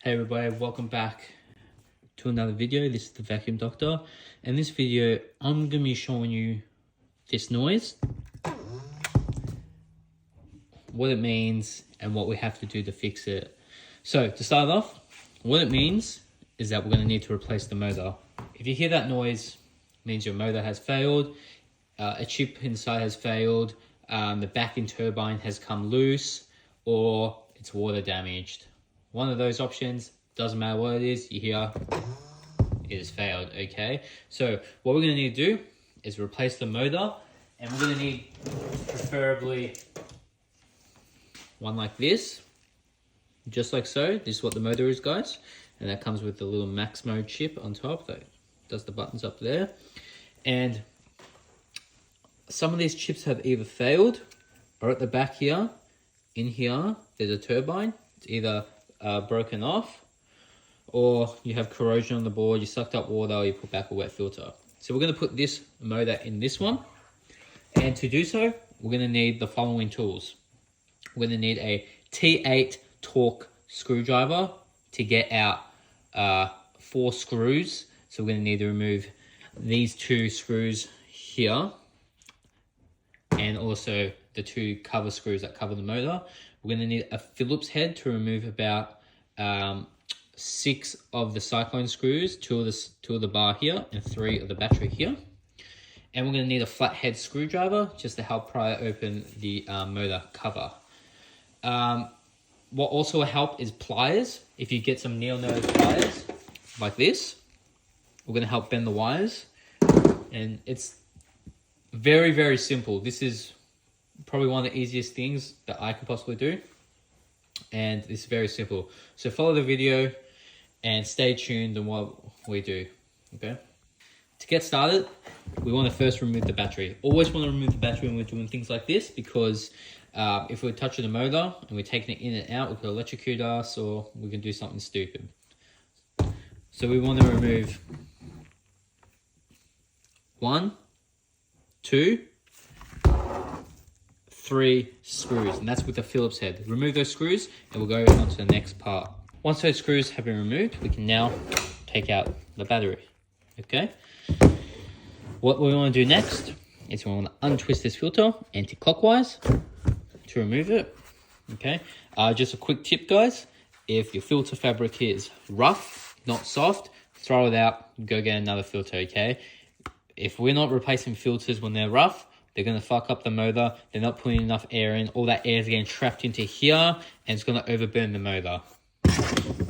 Hey everybody, welcome back to another video. This is the Vacuum Doctor. In this video, I'm going to be showing you this noise, what it means, and what we have to do to fix it. So to start off, what it means is that we're going to need to replace the motor. If you hear that noise, it means your motor has failed, a chip inside has failed, the backing turbine has come loose, or it's water damaged. One of those options, doesn't matter what it is, you hear it has failed, okay? So what we're gonna need to do is replace the motor, and we're gonna need preferably one like this, just like so. This is what the motor is, guys. And that comes with the little max mode chip on top that does the buttons up there. And some of these chips have either failed, or at the back here, in here, there's a turbine. It's either broken off, or you have corrosion on the board, you sucked up water, or you put back a wet filter. So we're going to put this motor in this one, and to do so, we're going to need the following tools. We're going to need a T8 Torx screwdriver to get out 4 screws. So we're going to need to remove these 2 screws here, and also the 2 cover screws that cover the motor. We're going to need a Phillips head to remove about 6 of the Cyclone screws, 2 of the bar here, and 3 of the battery here. And we're going to need a flathead screwdriver just to help pry open the motor cover. What also will help is pliers. If you get some nail nose pliers like this, we're going to help bend the wires. And it's very, very simple. This is probably one of the easiest things that I can possibly do, and it's very simple. So follow the video and stay tuned on what we do. Okay, to get started, we want to first remove the battery. Always want to remove the battery when we're doing things like this, because if we're touching the motor and we're taking it in and out, we could electrocute us, or we can do something stupid. So we want to remove 1, 2, 3 screws, and that's with the Phillips head. Remove those screws and we'll go on to the next part. Once those screws have been removed, we can now take out the battery. Okay, what we want to do next is we want to untwist this filter anti-clockwise to remove it. Okay, just a quick tip, guys: if your filter fabric is rough, not soft, throw it out, go get another filter. Okay, if we're not replacing filters when they're rough, they're going to fuck up the motor. They're not putting enough air in. All that air is getting trapped into here, and it's going to overburn the motor.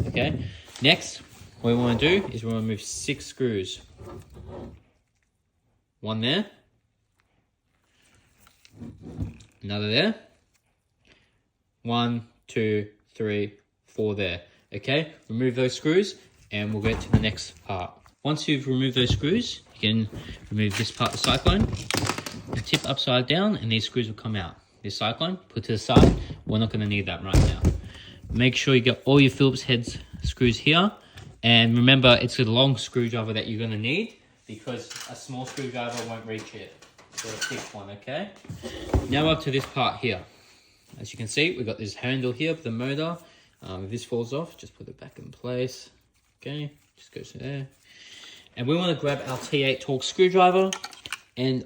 Okay, next, what we want to do is we want to remove 6 screws. 1 there. Another there. 1, 2, 3, 4 there. Okay, remove those screws, and we'll get to the next part. Once you've removed those screws, you can remove this part of the Cyclone. The tip upside down, and these screws will come out. This Cyclone, put to the side. We're not going to need that right now. Make sure you get all your Phillips heads screws here, and remember, it's a long screwdriver that you're going to need, because a small screwdriver won't reach it. So a thick one, okay? Now up to this part here. As you can see, we've got this handle here for the motor. If this falls off, just put it back in place. Okay, just goes there. And we want to grab our T8 Torx screwdriver, and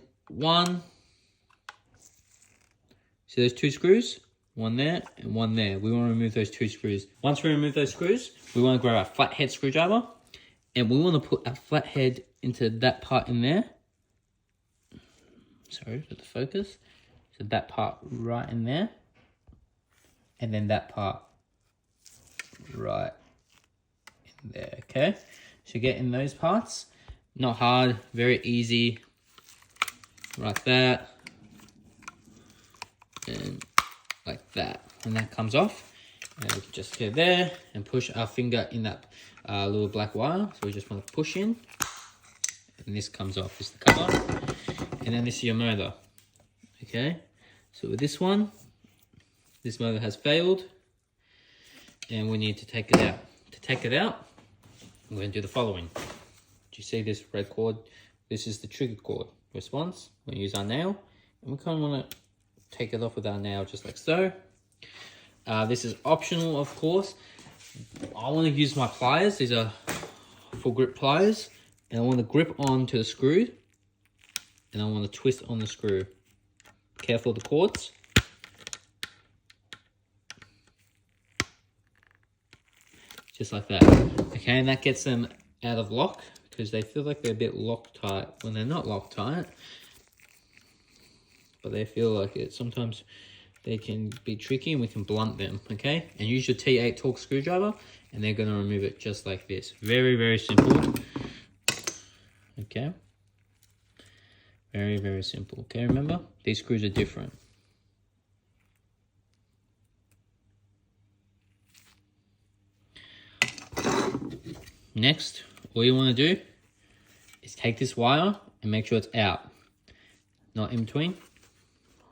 see those 2 screws? 1 there and 1 there. We want to remove those 2 screws. Once we remove those screws, we want to grab our flathead screwdriver, and we want to put our flathead into that part in there. Sorry for the focus. So that part right in there, and then that part right in there. Okay, so get in those parts. Not hard, very easy. Like that, and like that, and that comes off, and we can just get there and push our finger in that little black wire. So we just want to push in, and this comes off. This is the cover, and then this is your motor. Okay, so with this one, this motor has failed, and we need to take it out. To take it out, we're going to do the following. Do you see this red cord? This is the trigger cord response. We're going to use our nail, and we kind of want to take it off with our nail just like so. This is optional, of course. I want to use my pliers. These are full grip pliers. And I want to grip onto the screw. And I want to twist on the screw. Careful of the cords. Just like that. Okay, and that gets them out of lock because they feel like they're a bit Loctite when they're not Loctite. But they feel like it. Sometimes they can be tricky and we can blunt them, okay? And use your T8 Torx screwdriver and they're gonna remove it just like this. Very, very simple. Okay. Very, very simple. Okay, remember? These screws are different. Next, all you wanna do is take this wire and make sure it's out. Not in between.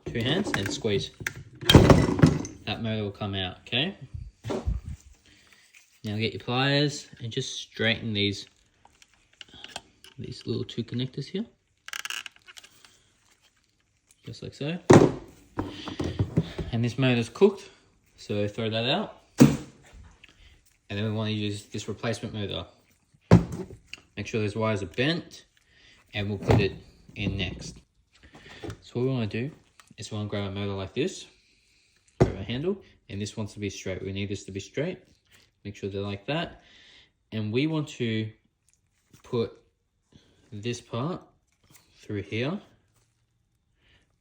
2 hands and squeeze. That motor will come out, okay? Now get your pliers and just straighten these little 2 connectors here. Just like so. And this motor's cooked, so throw that out. And then we want to use this replacement motor. Make sure those wires are bent and we'll put it in next. So what we want to do is we want to grab a motor like this, grab a handle, and this wants to be straight. We need this to be straight. Make sure they're like that. And we want to put this part through here,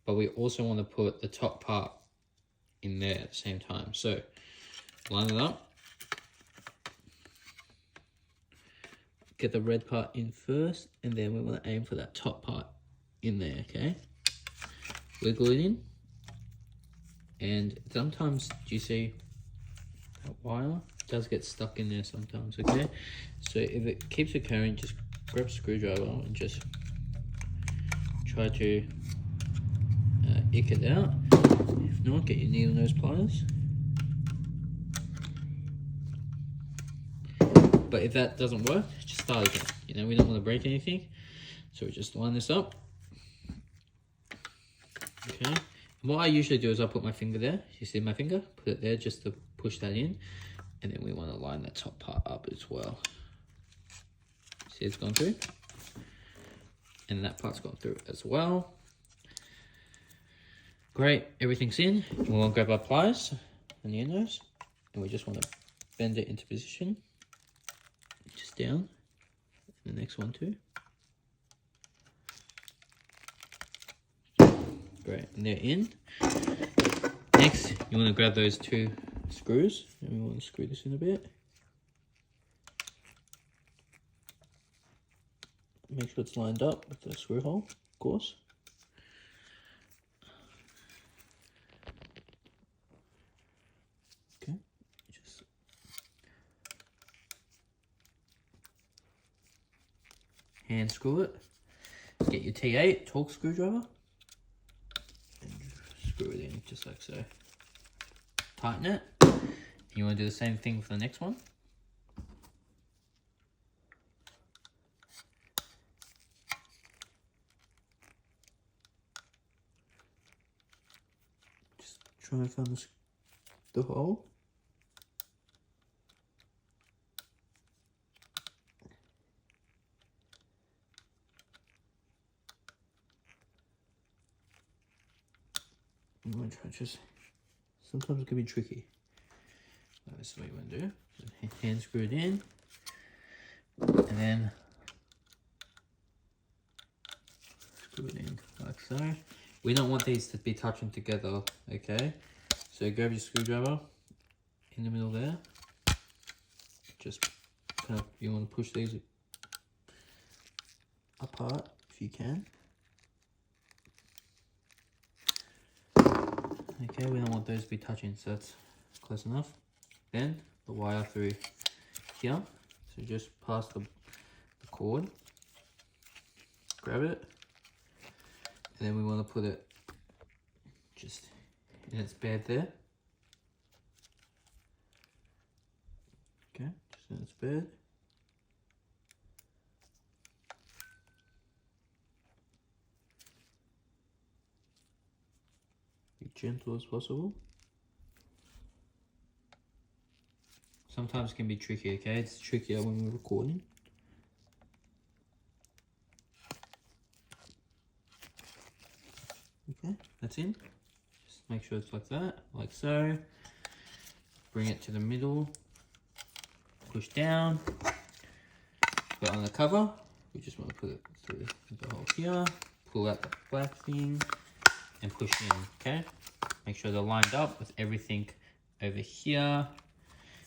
but we also want to put the top part in there at the same time. So line it up. Get the red part in first, and then we want to aim for that top part in there, okay? Wiggle it in. And sometimes, do you see that wire? It does get stuck in there sometimes, okay? So if it keeps occurring, just grab a screwdriver and just try to ick it out. If not, get your needle nose pliers. But if that doesn't work, just start again. You know, we don't want to break anything. So we just line this up. Okay. And what I usually do is I put my finger there. You see my finger? Put it there just to push that in. And then we want to line that top part up as well. See it's gone through? And that part's gone through as well. Great, everything's in. We want to grab our pliers and the end nose. And we just want to bend it into position. Just down. And the next one too. Great, and they're in. Next, you want to grab those 2 screws, and we want to screw this in a bit. Make sure it's lined up with the screw hole, of course. Okay, just hand screw it. Get your T8 Torx screwdriver. Screw it in just like so. Tighten it. You want to do the same thing for the next one. Just try and find the hole. I'm going to try just, sometimes it can be tricky. This is what you want to do. Just hand screw it in. And then screw it in like so. We don't want these to be touching together, okay? So grab your screwdriver in the middle there. Just kind of, you want to push these apart if you can. Okay, we don't want those to be touching, so that's close enough. Then the wire through here. So just pass the cord, grab it, and then we want to put it just in its bed there. Okay, just in its bed. Be gentle as possible. sometimes it can be tricky, okay? It's trickier when we're recording. Okay, that's in. Just make sure it's like that, like so. Bring it to the middle. Push down. Put on the cover. We just want to put it through the hole here. Pull out the black thing and push in, okay? Make sure they're lined up with everything over here.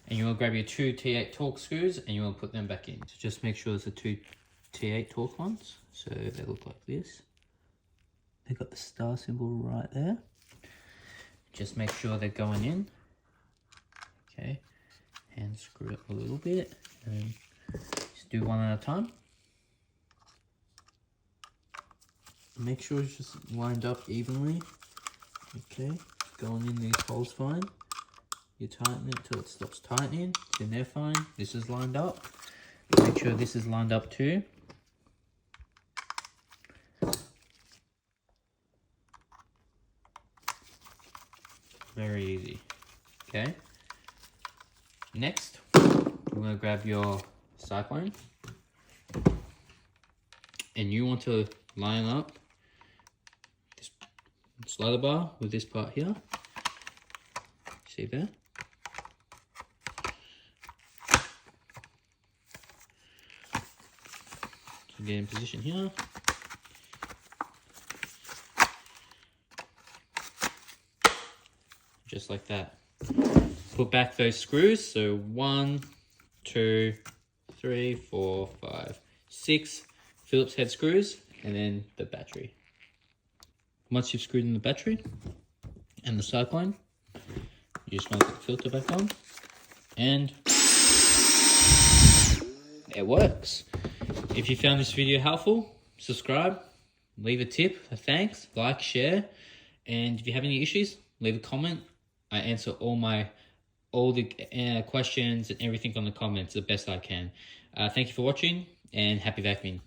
And you want to grab your two T8 Torx screws and you want to put them back in. So just make sure it's the two T8 Torx ones. So they look like this. They've got the star symbol right there. Just make sure they're going in. Okay, and screw it a little bit and just do one at a time. Make sure it's just lined up evenly. Okay, going in these holes fine. You tighten it till it stops tightening. It's in there fine. This is lined up. Make sure this is lined up too. Very easy. Okay. Next, we're going to grab your Cyclone. And you want to line up this slider bar with this part here. See there? So get in position here. Just like that. Put back those screws. So 1, 2, 3, 4, 5, 6 Phillips head screws, and then the battery. Once you've screwed in the battery and the Cyclone, you just want to put the filter back on, and it works. If you found this video helpful, subscribe, leave a tip, a thanks, like, share, and if you have any issues, leave a comment. I answer all the questions and everything on the comments the best I can. Thank you for watching, and happy vacuuming.